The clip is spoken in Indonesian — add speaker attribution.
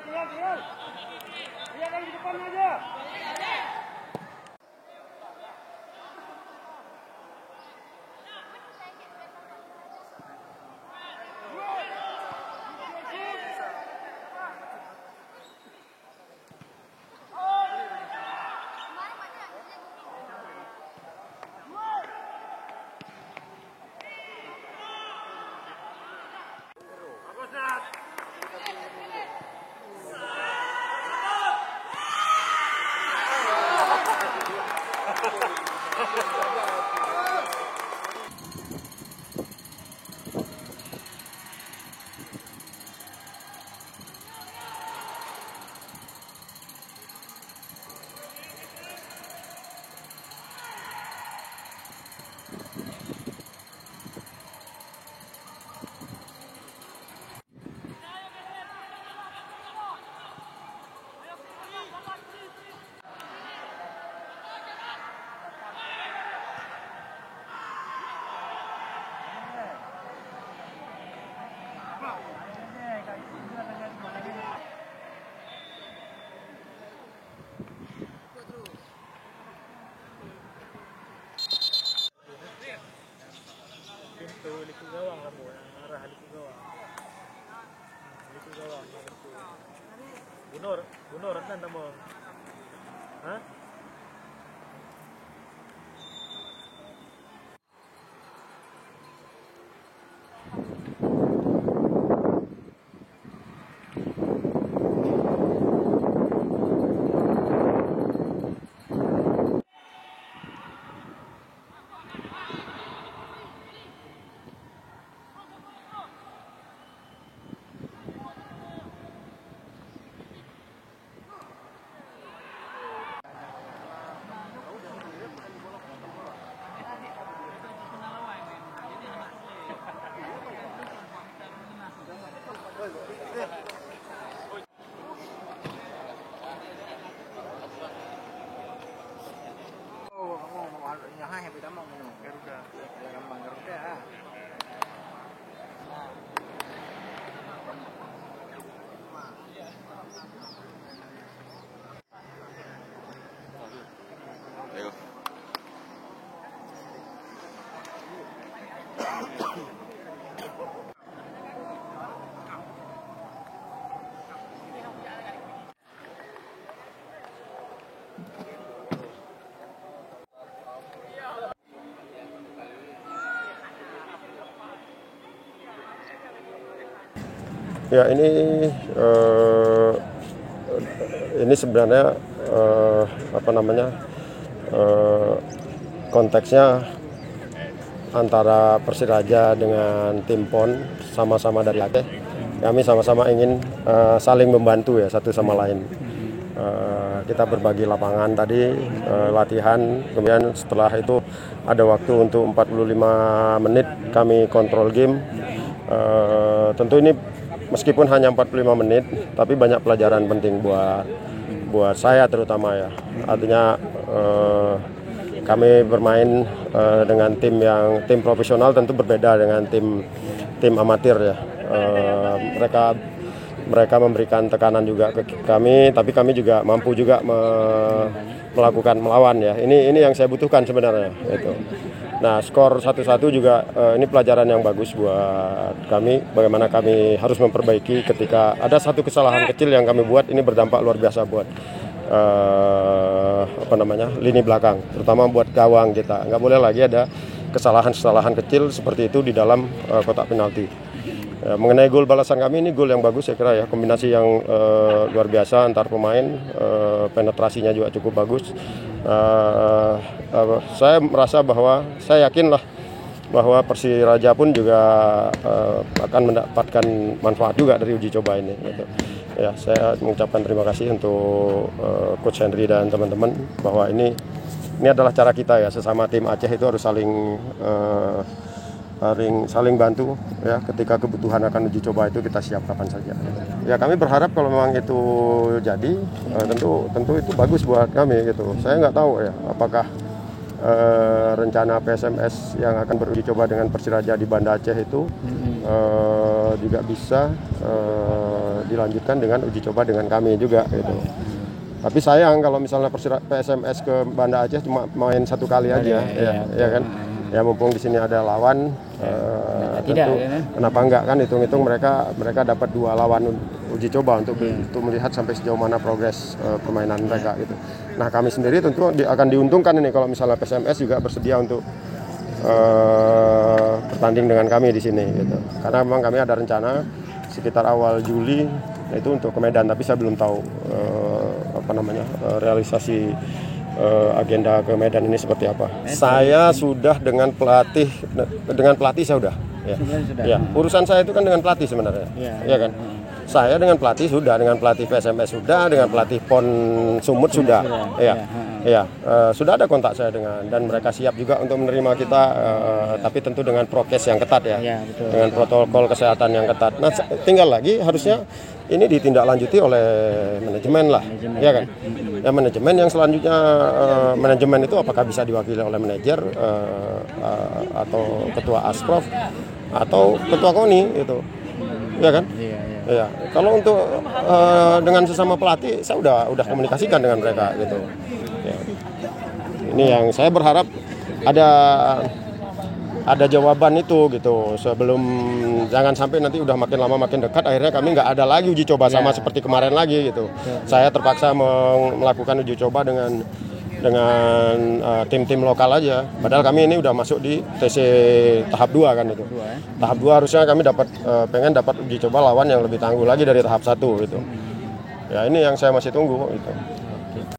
Speaker 1: Tinggal. Dia kan di depan aja. Liku gawang kamu, arah liku gawang. Liku gawang, bunor kan kamu? Hah?
Speaker 2: Ya, ini sebenarnya konteksnya antara Persiraja dengan tim PON, sama-sama dari Aceh. Kami sama-sama ingin saling membantu ya satu sama lain. Kita berbagi lapangan tadi, latihan, kemudian setelah itu ada waktu untuk 45 menit kami kontrol game. Tentu ini meskipun hanya 45 menit, tapi banyak pelajaran penting buat saya terutama ya. Artinya kami bermain dengan tim profesional tentu berbeda dengan tim amatir ya. Mereka memberikan tekanan juga ke kami, tapi kami juga mampu juga melawan ya. Ini yang saya butuhkan sebenarnya itu. Nah, skor 1-1 juga ini pelajaran yang bagus buat kami. Bagaimana kami harus memperbaiki ketika ada satu kesalahan kecil yang kami buat, ini berdampak luar biasa buat lini belakang, terutama buat gawang kita. Nggak boleh lagi ada kesalahan-kesalahan kecil seperti itu di dalam kotak penalti. Mengenai gol balasan kami, ini gol yang bagus saya kira ya, kombinasi yang luar biasa antar pemain, penetrasinya juga cukup bagus. Saya merasa bahwa saya yakinlah bahwa Persiraja pun juga akan mendapatkan manfaat juga dari uji coba ini. Gitu. Ya, saya mengucapkan terima kasih untuk Coach Henry dan teman-teman bahwa ini adalah cara kita ya, sesama tim Aceh itu harus saling bantu ya, ketika kebutuhan akan uji coba itu kita siap kapan saja. Ya kami berharap kalau memang itu jadi, tentu itu bagus buat kami gitu. Saya nggak tahu ya apakah rencana PSMS yang akan beruji coba dengan Persiraja di Banda Aceh itu juga bisa dilanjutkan dengan uji coba dengan kami juga gitu. Tapi sayang kalau misalnya PSMS ke Banda Aceh cuma main satu kali aja, ya kan? Ya mumpung di sini ada lawan, tentu kenapa enggak kan? Hitung-hitung mereka dapat 2 lawan uji coba untuk melihat sampai sejauh mana progres permainan mereka gitu. Nah kami sendiri tentu akan diuntungkan ini kalau misalnya PSMS juga bersedia untuk bertanding dengan kami di sini gitu. Karena memang kami ada rencana sekitar awal Juli itu untuk ke Medan, tapi saya belum tahu realisasi agenda ke Medan ini seperti apa. Saya sudah dengan pelatih saya udah. Ya. Ya. Urusan saya itu kan dengan pelatih sebenarnya. Ya kan. Saya dengan pelatih sudah, dengan pelatih PSMS sudah, dengan pelatih PON Sumut sudah. Sudah ada kontak saya dan mereka siap juga untuk menerima kita, tapi tentu dengan prokes yang ketat ya, dengan protokol kesehatan yang ketat. Nah, tinggal lagi harusnya ini ditindaklanjuti oleh manajemen lah, ya kan? Ya manajemen yang selanjutnya, manajemen itu apakah bisa diwakili oleh manajer atau ketua Asprof atau ketua KONI itu, ya kan? Ya, kalau untuk dengan sesama pelatih saya udah komunikasikan dengan mereka gitu. Ya. Ini yang saya berharap ada jawaban itu gitu sebelum, jangan sampai nanti udah makin lama makin dekat akhirnya kami nggak ada lagi uji coba sama seperti kemarin lagi gitu. Saya terpaksa melakukan uji coba dengan tim-tim lokal aja. Padahal kami ini udah masuk di TC tahap 2 kan itu. Tahap 2 harusnya kami pengen dapat uji coba lawan yang lebih tangguh lagi dari tahap 1 gitu. Ya ini yang saya masih tunggu gitu.